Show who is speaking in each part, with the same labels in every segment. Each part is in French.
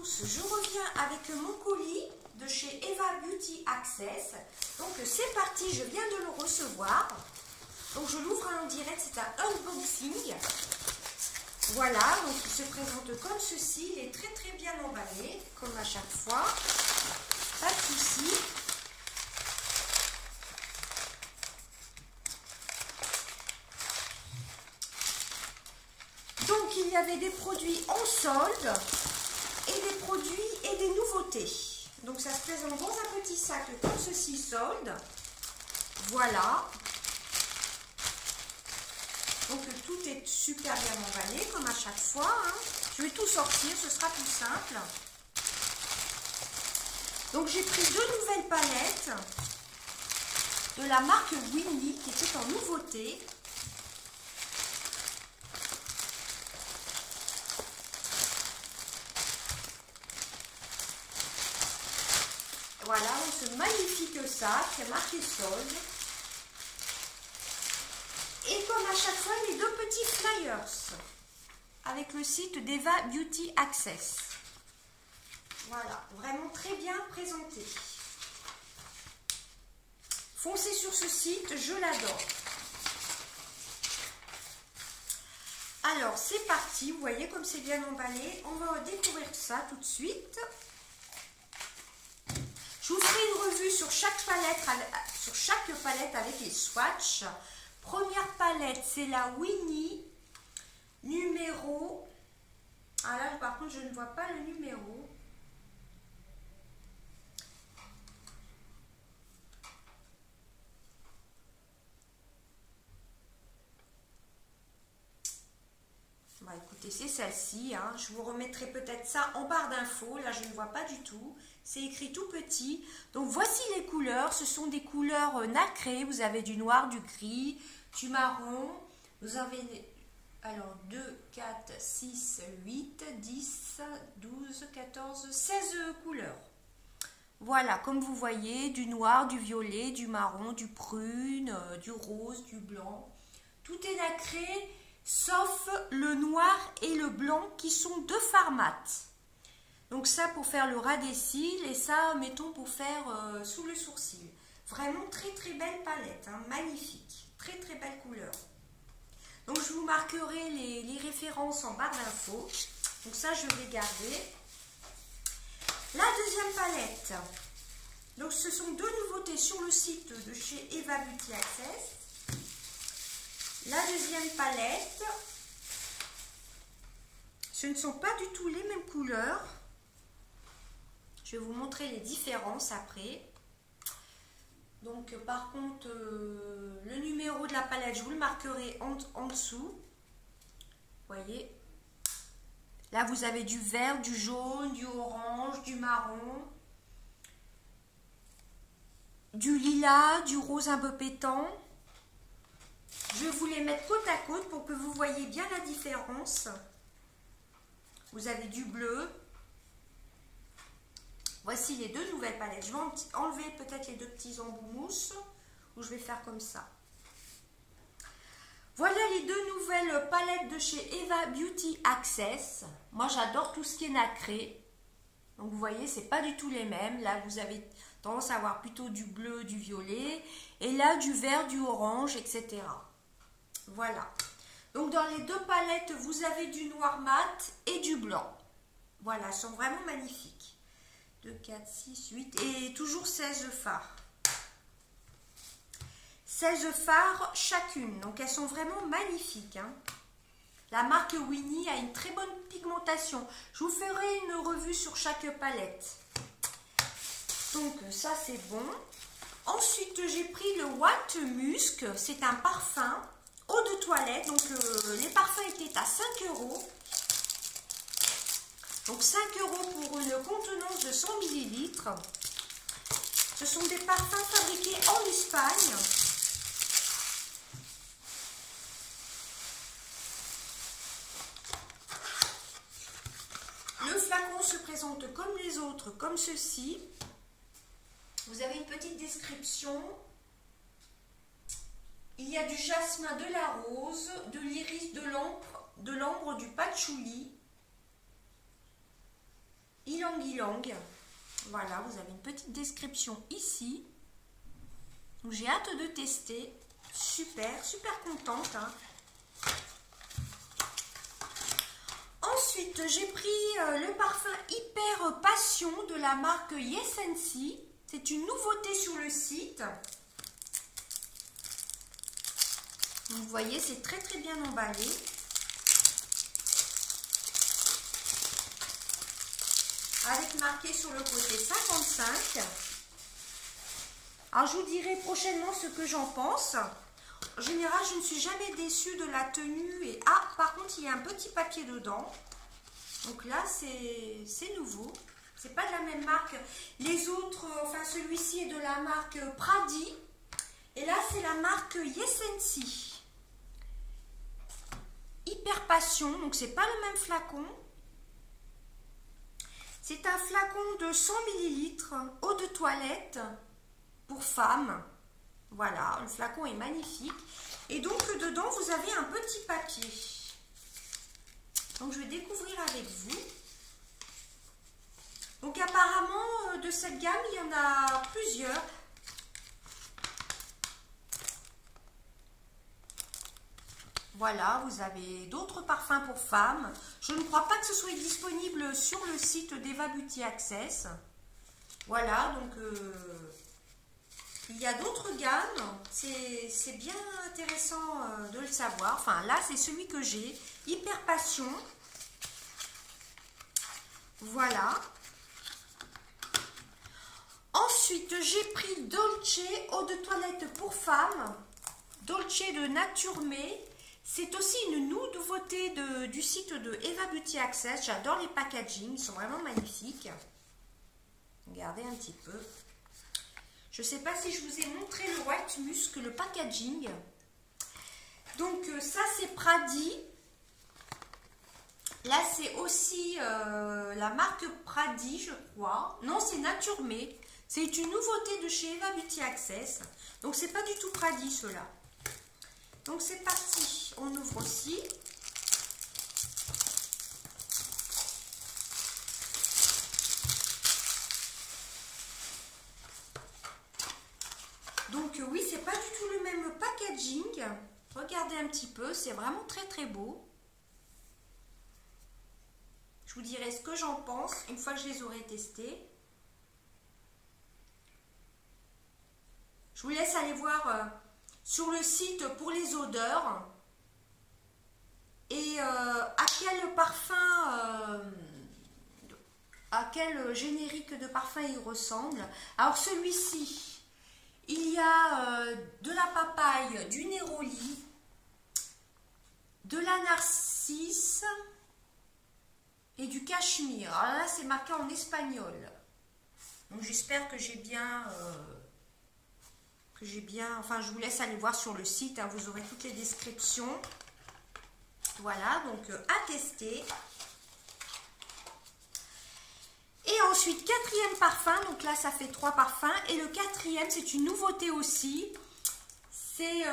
Speaker 1: tous, je reviens avec mon colis de chez Eva Beauty Access. Donc c'est parti, je viens de le recevoir. Donc je l'ouvre en direct, c'est un unboxing. Voilà, donc il se présente comme ceci, il est très bien emballé, comme à chaque fois. Pas de souci. Donc il y avait des produits en solde et des produits et des nouveautés. Donc ça se présente dans un petit sac comme ceci, solde. Voilà. Donc tout est super bien emballé comme à chaque fois. Hein. Je vais tout sortir, ce sera plus simple. Donc j'ai pris deux nouvelles palettes de la marque Winnie qui était en nouveauté. Voilà, ce magnifique sac, marqué solde. Et comme à chaque fois, les deux petits flyers avec le site d'Eva Beauty Access. Voilà, vraiment très bien présenté. Foncez sur ce site, je l'adore. Alors, c'est parti. Vous voyez comme c'est bien emballé. On va découvrir ça tout de suite. Je vous ferai une revue sur chaque palette avec les swatchs. Première palette, c'est la Winnie numéro. Ah là, par contre, je ne vois pas le numéro. Bah, écoutez, c'est celle-ci. Hein. Je vous remettrai peut-être ça en barre d'infos. Là, je ne vois pas du tout. C'est écrit tout petit. Donc, voici les couleurs. Ce sont des couleurs nacrées. Vous avez du noir, du gris, du marron. Vous avez, alors, 2, 4, 6, 8, 10, 12, 14, 16 couleurs. Voilà, comme vous voyez, du noir, du violet, du marron, du prune, du rose, du blanc. Tout est nacré, sauf le noir et le blanc qui sont deux fards mat. Donc ça pour faire le ras des cils et ça, mettons, pour faire sous le sourcil. Vraiment très belle palette, hein, magnifique. Très belle couleur. Donc je vous marquerai les références en barre d'infos. Donc ça, je vais garder. La deuxième palette. Donc ce sont deux nouveautés sur le site de chez Eva Beauty Access. La deuxième palette. Ce ne sont pas du tout les mêmes couleurs. Je vais vous montrer les différences après. Donc par contre, le numéro de la palette, je vous le marquerai en dessous. Vous voyez. Là, vous avez du vert, du jaune, du orange, du marron, du lilas, du rose un peu pétant. Je vais vous les mettre côte à côte pour que vous voyez bien la différence. Vous avez du bleu. Voici les deux nouvelles palettes. Je vais enlever peut-être les deux petits embouts mousse ou je vais faire comme ça. Voilà les deux nouvelles palettes de chez Eva Beauty Access. Moi, j'adore tout ce qui est nacré. Donc, vous voyez, c'est pas du tout les mêmes. Là, vous avez tendance à avoir plutôt du bleu, du violet. Et là, du vert, du orange, etc. Voilà. Donc, dans les deux palettes, vous avez du noir mat et du blanc. Voilà, elles sont vraiment magnifiques. 2, 4, 6, 8 et toujours 16 fards. 16 fards chacune, donc elles sont vraiment magnifiques. Hein. La marque Winnie a une très bonne pigmentation. Je vous ferai une revue sur chaque palette. Donc ça c'est bon. Ensuite j'ai pris le White Musk, c'est un parfum eau de toilette. Donc les parfums étaient à 5 €. Donc 5 € pour une contenance de 100 ml. Ce sont des parfums fabriqués en Espagne. Le flacon se présente comme les autres, comme ceci. Vous avez une petite description. Il y a du jasmin, de la rose, de l'iris, de l'ambre, du patchouli. Il ylang ylang. Voilà, vous avez une petite description ici. J'ai hâte de tester. Super, super contente. Hein. Ensuite, j'ai pris le parfum Hyper Passion de la marque Yessency. C'est une nouveauté sur le site. Vous voyez, c'est très très bien emballé. Avec marqué sur le côté 55. Alors, je vous dirai prochainement ce que j'en pense. En général, je ne suis jamais déçue de la tenue. Et ah, par contre, il y a un petit papier dedans. Donc là, c'est nouveau. C'est pas de la même marque. Les autres, enfin celui-ci est de la marque Pradi. Et là, c'est la marque Yessency. Hyper Passion. Donc, c'est pas le même flacon. C'est un flacon de 100 ml, eau de toilette pour femmes. Voilà, le flacon est magnifique. Et donc, dedans, vous avez un petit papier. Donc, je vais découvrir avec vous. Donc, apparemment, de cette gamme, il y en a plusieurs. Voilà, vous avez d'autres parfums pour femmes. Je ne crois pas que ce soit disponible sur le site d'Eva Beauty Access. Voilà, donc il y a d'autres gammes. C'est bien intéressant de le savoir. Enfin, là, c'est celui que j'ai. Hyper Passion. Voilà. Ensuite, j'ai pris Dolce, eau de toilette pour femmes. Dolce de Nature May. C'est aussi une nouveauté du site de Eva Beauty Access. J'adore les packaging, ils sont vraiment magnifiques. Regardez un petit peu. Je ne sais pas si je vous ai montré le White Musk, le packaging. Donc ça c'est Pradi. Là c'est aussi la marque Pradi, je crois. Non, c'est Nature May. C'est une nouveauté de chez Eva Beauty Access. Donc c'est pas du tout Pradi ceux-là. Donc c'est parti, on ouvre aussi. Donc oui, c'est pas du tout le même packaging. Regardez un petit peu, c'est vraiment très très beau. Je vous dirai ce que j'en pense une fois que je les aurai testés. Je vous laisse aller voir sur le site pour les odeurs et à quel parfum, à quel générique de parfum il ressemble. Alors celui-ci, il y a de la papaye, du néroli, de la narcisse et du cachemire. Alors là, c'est marqué en espagnol. Donc j'espère que j'ai bien... enfin je vous laisse aller voir sur le site, hein, vous aurez toutes les descriptions. Voilà, donc à tester. Et ensuite, quatrième parfum, donc là ça fait 3 parfums. Et le quatrième, c'est une nouveauté aussi. C'est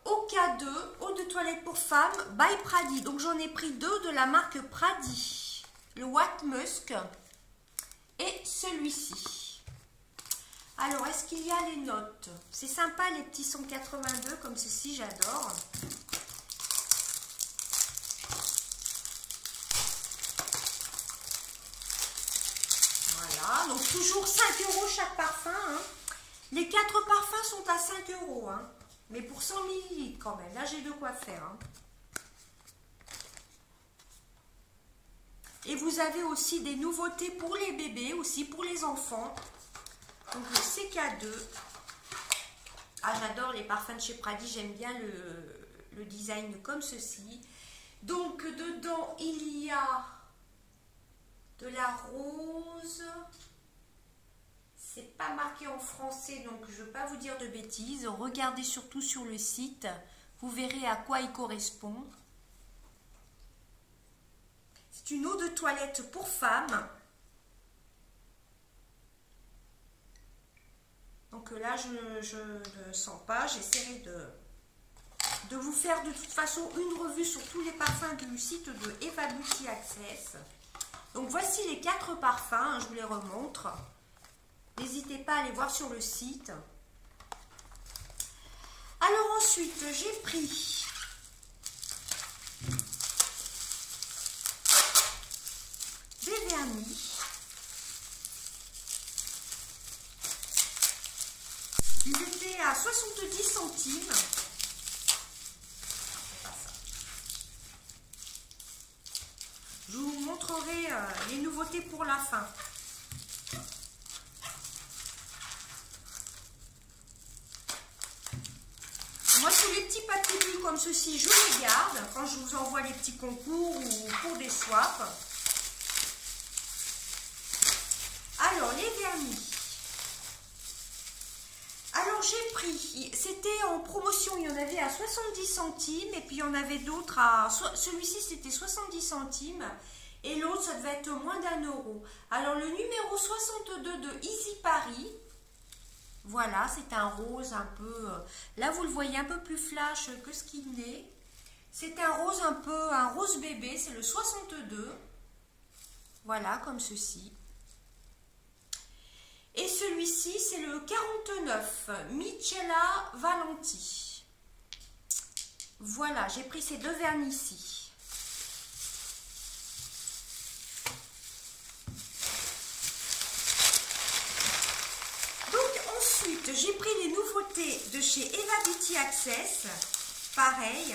Speaker 1: OK2, eau de toilette pour femmes, by Pradi. Donc j'en ai pris 2 de la marque Pradi. Le White Musk et celui-ci. Alors, est-ce qu'il y a les notes? C'est sympa, les petits 182, comme ceci, j'adore. Voilà, donc toujours 5 € chaque parfum. Hein. Les 4 parfums sont à 5 €, hein. Mais pour 100 ml quand même. Là, j'ai de quoi faire. Hein. Et vous avez aussi des nouveautés pour les bébés, aussi pour les enfants. Donc le CK2. Ah, j'adore les parfums de chez Pradi, j'aime bien le design comme ceci. Donc dedans il y a de la rose. C'est pas marqué en français, donc je ne veux pas vous dire de bêtises. Regardez surtout sur le site, vous verrez à quoi il correspond. C'est une eau de toilette pour femmes. Donc là, je ne sens pas. J'essaierai de vous faire de toute façon une revue sur tous les parfums du site de Eva Beauty Access. Donc voici les 4 parfums, hein, je vous les remontre. N'hésitez pas à aller voir sur le site. Alors ensuite, j'ai pris des vernis. Ils étaient à 70 centimes. Je vous montrerai les nouveautés pour la fin. Moi, tous les petits papiers bulles comme ceci, je les garde quand je vous envoie les petits concours ou pour des swaps. Alors, les vernis. Alors, j'ai pris, c'était en promotion, il y en avait à 70 centimes et puis il y en avait d'autres à... Celui-ci, c'était 70 centimes et l'autre, ça devait être moins d'1 €. Alors, le numéro 62 de Easy Paris, voilà, c'est un rose un peu... Là, vous le voyez un peu plus flash que ce qu'il n'est. C'est un rose un peu, un rose bébé, c'est le 62. Voilà, comme ceci. Et celui-ci, c'est le 49, Michela Valenti. Voilà, j'ai pris ces 2 vernis-ci. Donc ensuite, j'ai pris les nouveautés de chez Eva Beauty Access. Pareil.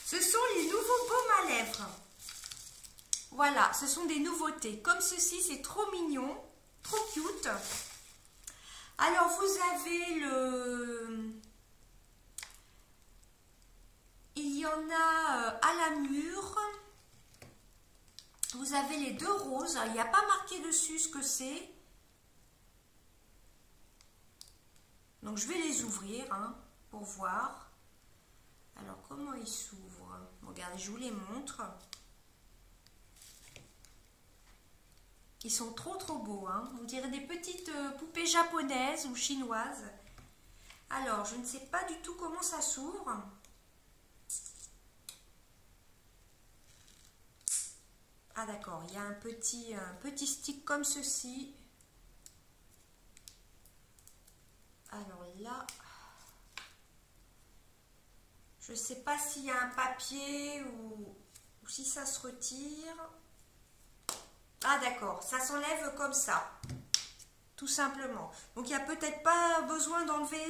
Speaker 1: Ce sont les nouveaux baumes à lèvres. Voilà, ce sont des nouveautés. Comme ceci, c'est trop mignon, trop cute. Alors, vous avez le... Il y en a à la mûre. Vous avez les 2 roses. Il n'y a pas marqué dessus ce que c'est. Donc, je vais les ouvrir hein, pour voir. Alors, comment ils s'ouvrent? Regardez, je vous les montre. Ils sont trop beaux, hein. On dirait des petites poupées japonaises ou chinoises. Alors, je ne sais pas du tout comment ça s'ouvre. Ah d'accord, il y a un petit stick comme ceci. Alors là, je ne sais pas s'il y a un papier ou si ça se retire. Ah d'accord, ça s'enlève comme ça, tout simplement. Donc il n'y a peut-être pas besoin d'enlever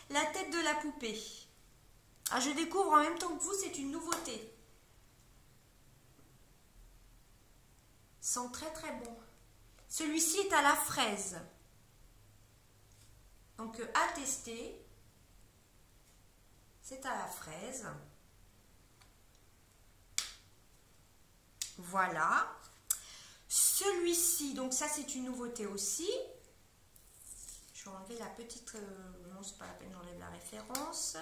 Speaker 1: la tête de la poupée. Ah, je découvre en même temps que vous, c'est une nouveauté. Sent très bon. Celui-ci est à la fraise. Donc à tester. C'est à la fraise. Voilà. Celui-ci, donc ça c'est une nouveauté aussi. Je vais enlever la petite... non, c'est pas la peine, j'enlève la référence.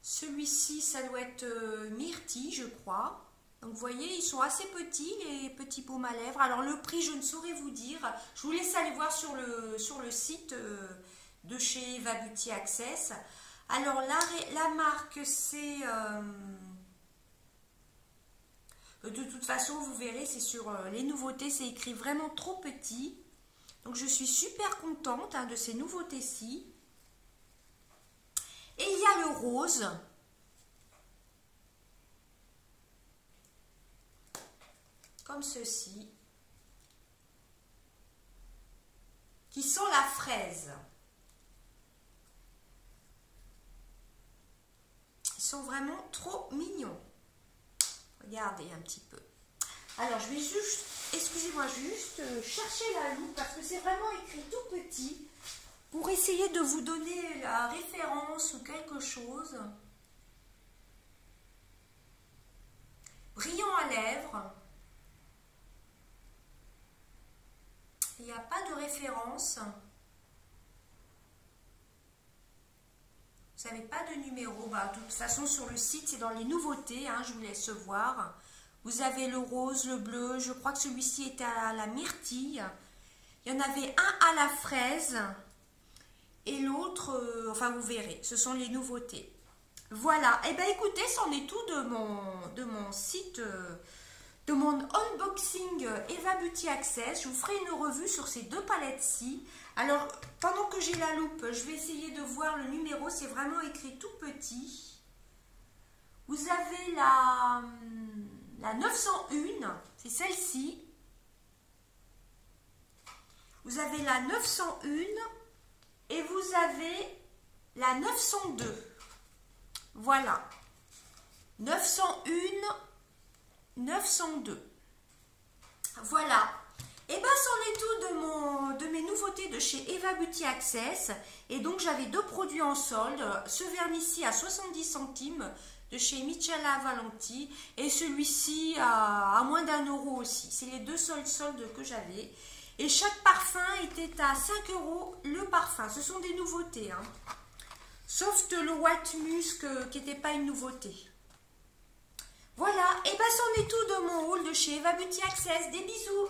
Speaker 1: Celui-ci, ça doit être myrtille, je crois. Donc vous voyez, ils sont assez petits, les petits baumes à lèvres. Alors le prix, je ne saurais vous dire. Je vous laisse aller voir sur le site de chez Eva Beauty Access. Alors la marque, c'est... de toute façon, vous verrez, c'est sur les nouveautés, c'est écrit vraiment trop petit. Donc je suis super contente hein, de ces nouveautés-ci. Et il y a le rose. Comme ceci. Qui sont la fraise. Ils sont vraiment trop mignons. Regardez un petit peu. Alors, je vais juste, excusez-moi, juste chercher la loupe parce que c'est vraiment écrit tout petit pour essayer de vous donner la référence ou quelque chose. Brillant à lèvres. Il n'y a pas de référence. Vous n'avez pas de numéro. Bah, de toute façon, sur le site, c'est dans les nouveautés. Hein, je vous laisse voir. Vous avez le rose, le bleu. Je crois que celui-ci était à la myrtille. Il y en avait un à la fraise. et l'autre, enfin vous verrez, ce sont les nouveautés. Voilà, et bien écoutez, c'en est tout de mon site, de mon unboxing Eva Beauty Access. Je vous ferai une revue sur ces deux palettes-ci. Alors, pendant que j'ai la loupe, je vais essayer de voir le numéro, c'est vraiment écrit tout petit. Vous avez la 901, c'est celle-ci. Vous avez la 901 et vous avez la 902. Voilà. 901, 902. Voilà. Et bien, c'en est tout de mes nouveautés de chez Eva Beauty Access. Et donc, j'avais deux produits en solde. Ce vernis-ci à 70 centimes de chez Michela Valenti. Et celui-ci à moins d'1 € aussi. C'est les deux seuls soldes que j'avais. Et chaque parfum était à 5 € le parfum. Ce sont des nouveautés. Hein. Sauf le White Musk qui n'était pas une nouveauté. Voilà. Et bien, c'en est tout de mon haul de chez Eva Beauty Access. Des bisous.